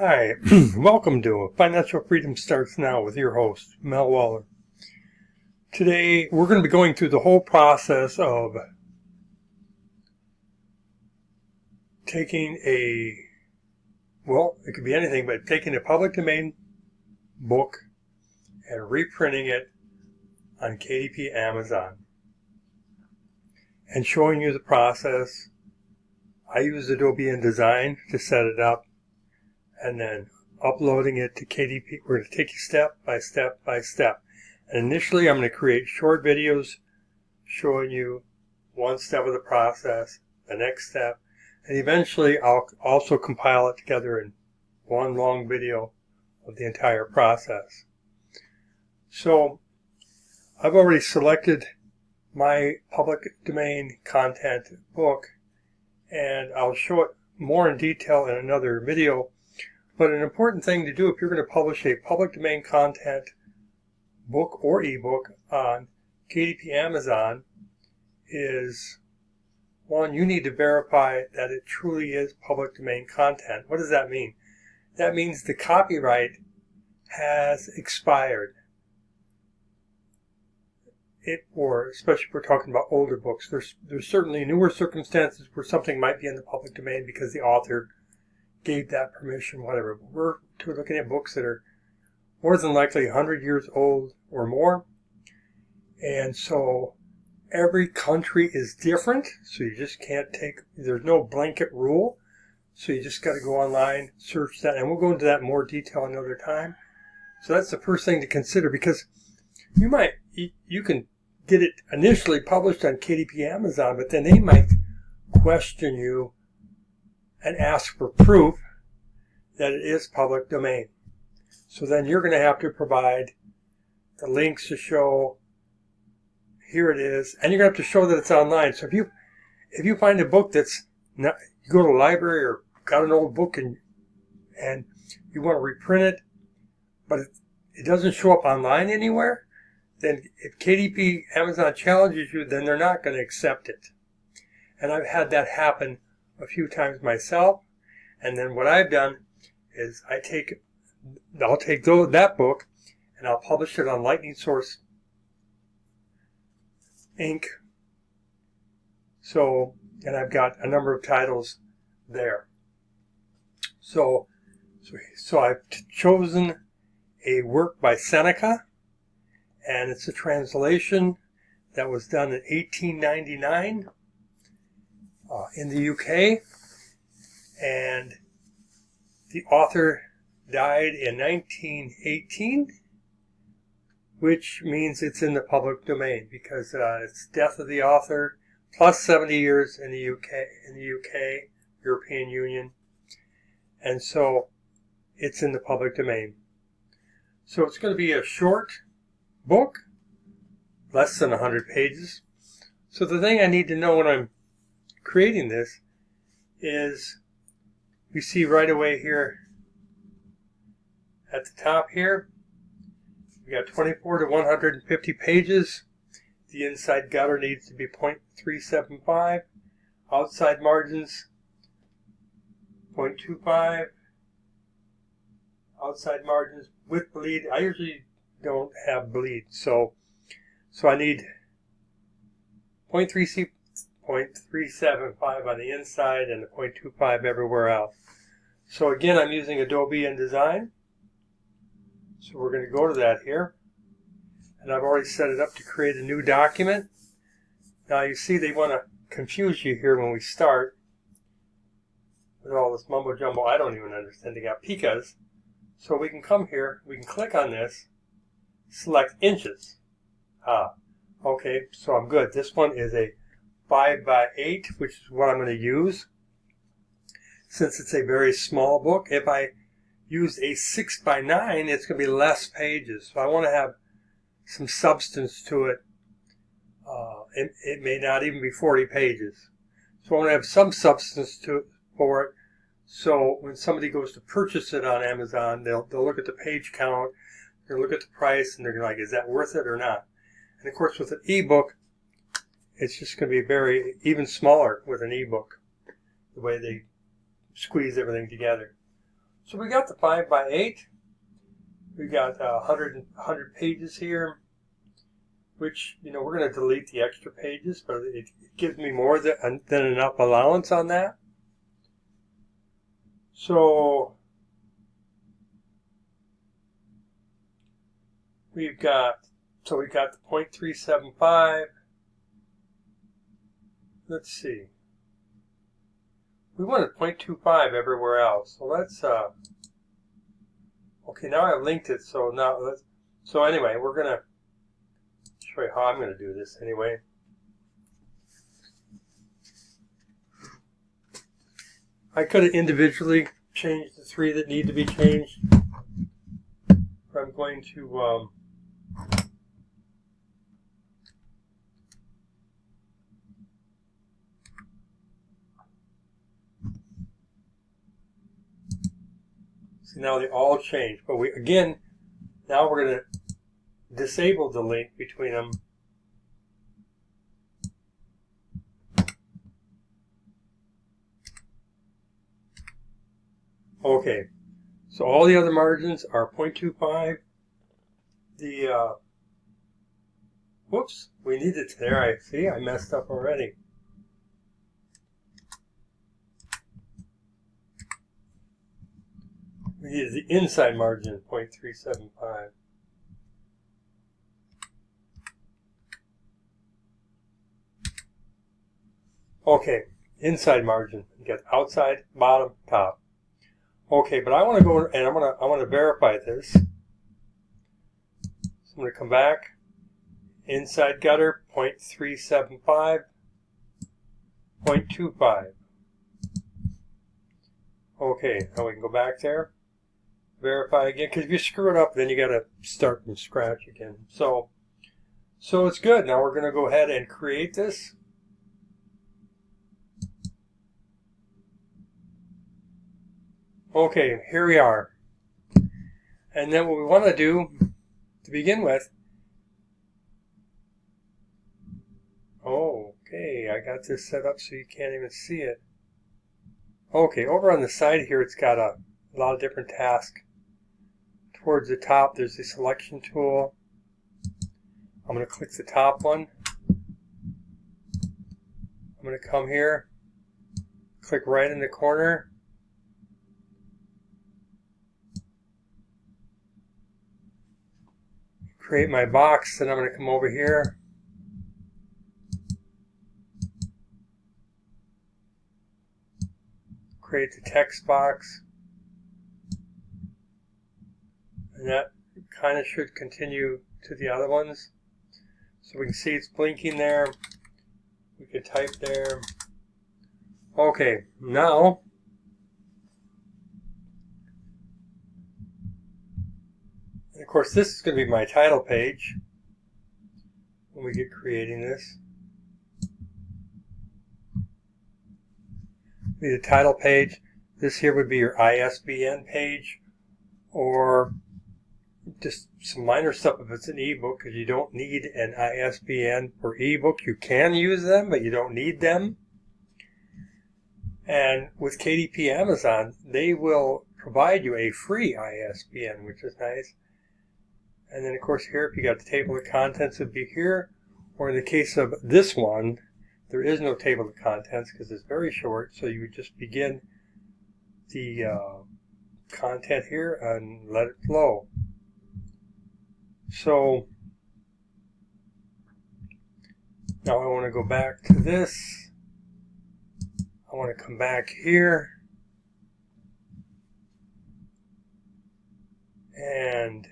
Hi, welcome to Financial Freedom Starts Now with your host, Mel Waller. Today, we're going to be going through the whole process of taking it could be anything, but taking a public domain book and reprinting it on KDP Amazon and showing you the process. I use Adobe InDesign to set it up, and then uploading it to KDP. We're going to take you step by step by step. And initially, I'm going to create short videos showing you one step of the process, the next step, and eventually I'll also compile it together in one long video of the entire process. So I've already selected my public domain content book, and I'll show it more in detail in another video. But an important thing to do if you're going to publish a public domain content book or ebook on KDP Amazon is, one, you need to verify that it truly is public domain content. What does that mean? That means the copyright has expired. Or especially if we're talking about older books, there's certainly newer circumstances where something might be in the public domain because the author gave that permission, whatever. But we're looking at books that are more than likely 100 years old or more. And so every country is different, so you just can't there's no blanket rule. So you just got to go online, search that, and we'll go into that in more detail another time. So that's the first thing to consider, because you can get it initially published on KDP Amazon, but then they might question you and ask for proof that it is public domain. So then you're going to have to provide the links to show, here it is, and you're going to have to show that it's online. So if you find a book that's not, you go to a library or got an old book and you want to reprint it, but it doesn't show up online anywhere, then if KDP Amazon challenges you, then they're not going to accept it. And I've had that happen a few times myself. And then what I've done is I'll take that book and I'll publish it on Lightning Source Inc. And I've got a number of titles there. So I've chosen a work by Seneca, and it's a translation that was done in 1899 in the UK, and the author died in 1918, which means it's in the public domain because it's death of the author plus 70 years in the UK, European Union, and so it's in the public domain. So it's going to be a short book, less than 100 pages. So the thing I need to know when I'm creating this is, you see right away here at the top here, we got 24 to 150 pages. The inside gutter needs to be 0.375. Outside margins 0.25. Outside margins with bleed. I usually don't have bleed, so I need 0.375 on the inside and the 0.25 everywhere else. So again, I'm using Adobe InDesign. So we're going to go to that here. And I've already set it up to create a new document. Now you see they want to confuse you here when we start with all this mumbo jumbo. I don't even understand. They got picas. So we can come here, we can click on this, select inches. Okay, so I'm good. This one is a 5x8, which is what I'm going to use. Since it's a very small book, if I use a 6x9, it's going to be less pages. So I want to have some substance to it. It may not even be 40 pages. So I want to have some substance for it. So when somebody goes to purchase it on Amazon, they'll look at the page count, they'll look at the price, and they're like, is that worth it or not? And of course, with an ebook, it's just going to be even smaller with an ebook, the way they squeeze everything together. So we got the 5x8. We got 100 pages here, which, you know, we're going to delete the extra pages, but it gives me more than enough allowance on that. So we've got the 0.375. Let's see. We wanted 0.25 everywhere else. So let's okay, now I've linked it, so anyway, we're gonna show you how I'm gonna do this anyway. I could have individually changed the 3 that need to be changed. But I'm going to see, now they all change, but now we're going to disable the link between them. Okay, so all the other margins are 0.25. Whoops, we need it there. I messed up already. We needed the inside margin, 0.375. Okay, inside margin. You got outside, bottom, top. Okay, but I want to go and I want to verify this. So I'm going to come back. Inside gutter, 0.375, 0.25. Okay, now we can go back there. Verify again, because if you screw it up, then you got to start from scratch again. So it's good. Now we're going to go ahead and create this. Okay, here we are. And then what we want to do to begin with, okay, I got this set up so you can't even see it. Okay, over on the side here, it's got a lot of different tasks. Towards the top, there's the selection tool. I'm going to click the top one. I'm going to come here, click right in the corner. Create my box, then I'm going to come over here. Create the text box. And that kind of should continue to the other ones. So we can see it's blinking there. We can type there. Okay, now and of course this is going to be my title page when we get creating this. Be the title page. This here would be your ISBN page, or just some minor stuff if it's an ebook, because you don't need an ISBN for ebook. You can use them, but you don't need them. And with KDP Amazon, they will provide you a free ISBN, which is nice. And then of course here, if you got the table of contents, it would be here. Or in the case of this one, there is no table of contents because it's very short, so you would just begin the content here and let it flow. So now I want to go back to this. I want to come back here. And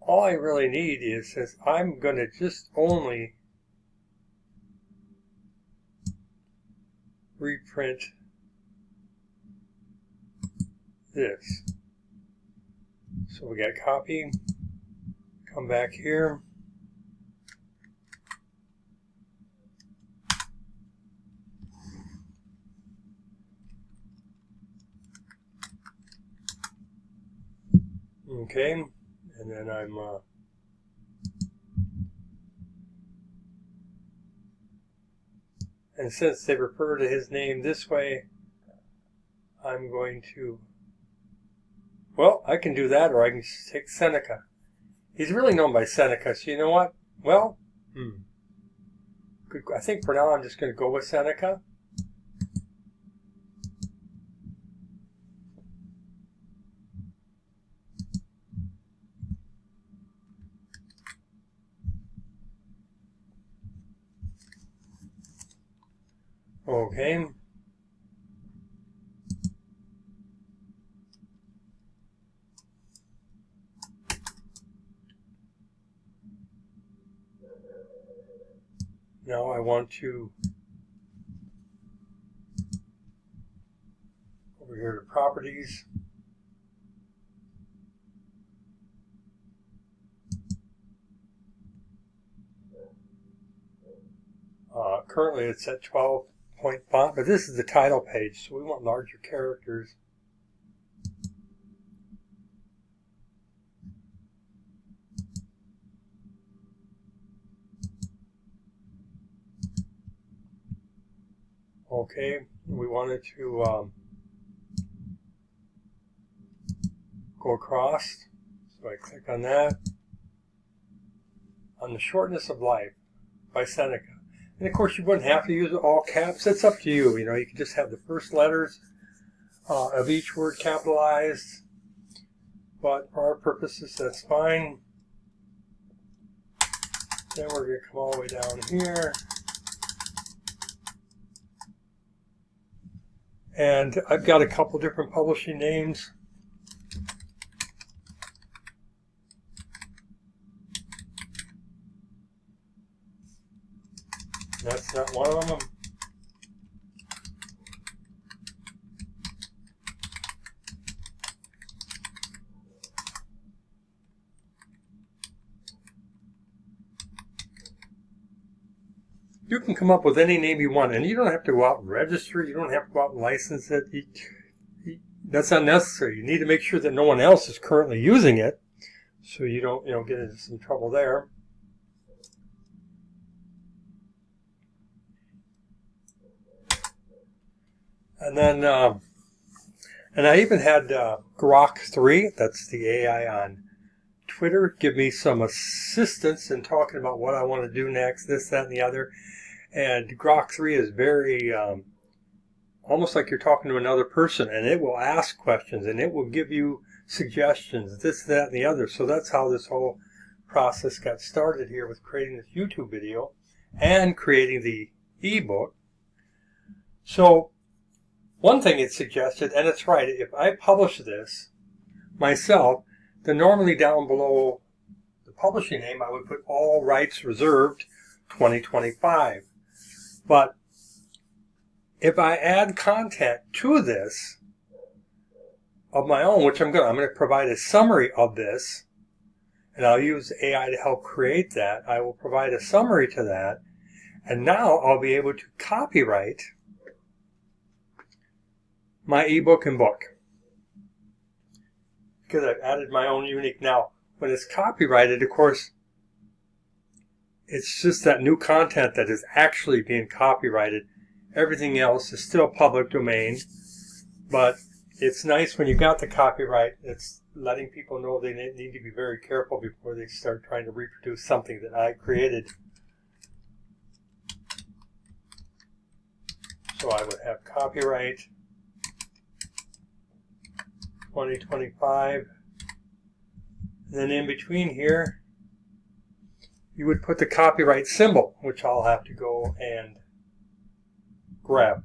all I really need is I'm going to just only reprint this. So we got copy, come back here. Okay, and then I'm and since they refer to his name this way, I'm going to, well, I can do that, or I can just take Seneca. He's really known by Seneca, so you know what? Well, good. I think for now I'm just going to go with Seneca. Okay. Now I want to over here to properties. Currently it's at 12-point font, but this is the title page, so we want larger characters. Okay, we wanted to go across, so I click on that. On the Shortness of Life by Seneca. And of course you wouldn't have to use all caps, it's up to you. You know, you can just have the first letters of each word capitalized, but for our purposes that's fine. Then we're going to come all the way down here. And I've got a couple different publishing names. That's not one of them. You can come up with any name you want, and you don't have to go out and register. You don't have to go out and license it. That's not necessary. You need to make sure that no one else is currently using it, so you don't, get into some trouble there. And then, and I even had Grok 3, that's the AI on Twitter, give me some assistance in talking about what I want to do next, this, that, and the other. And Grok 3 is very, almost like you're talking to another person, and it will ask questions, and it will give you suggestions, this, that, and the other. So that's how this whole process got started here with creating this YouTube video and creating the ebook. So one thing it suggested, and it's right, if I publish this myself, then normally down below the publishing name I would put all rights reserved 2025. But if I add content to this of my own, which I'm going to provide a summary of this, and I'll use AI to help create that. I will provide a summary to that, and now I'll be able to copyright my ebook and book, because I've added my own unique. Now, when it's copyrighted, of course, it's just that new content that is actually being copyrighted. Everything else is still public domain, but it's nice when you got the copyright. It's letting people know they need to be very careful before they start trying to reproduce something that I created. So I would have copyright 2025. And then in between here, you would put the copyright symbol, which I'll have to go and grab.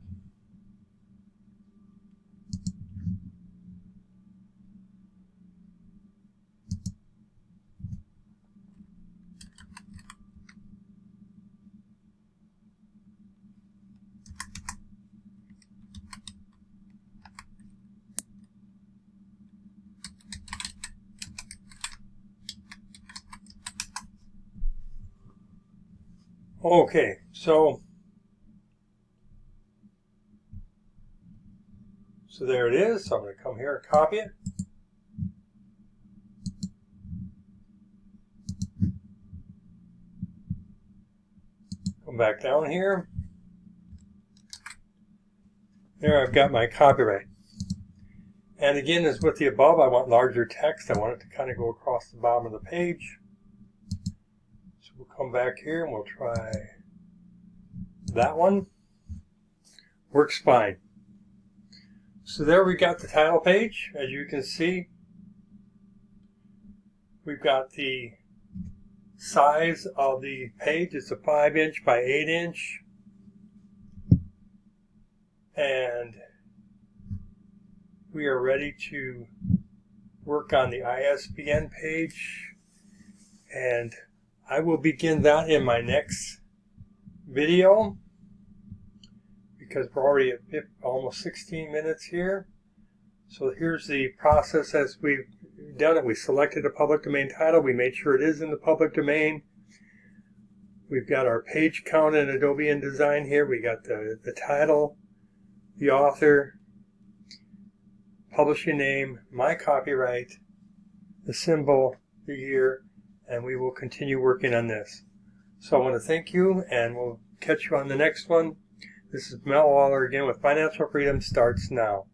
Okay, so there it is. So I'm going to come here and copy it. Come back down here. There I've got my copyright. And again, as with the above, I want larger text. I want it to kind of go across the bottom of the page. So we'll come back here and we'll try that one. Works fine. So there we got the title page. As you can see, we've got the size of the page. It's a 5" by 8". And we are ready to work on the ISBN page. And I will begin that in my next video, because we're already at almost 16 minutes here. So here's the process as we've done it. We selected a public domain title. We made sure it is in the public domain. We've got our page count in Adobe InDesign here. We got the title, the author, publishing name, my copyright, the symbol, the year, and we will continue working on this. So I want to thank you, and we'll catch you on the next one. This is Mel Waller again with Financial Freedom Starts Now.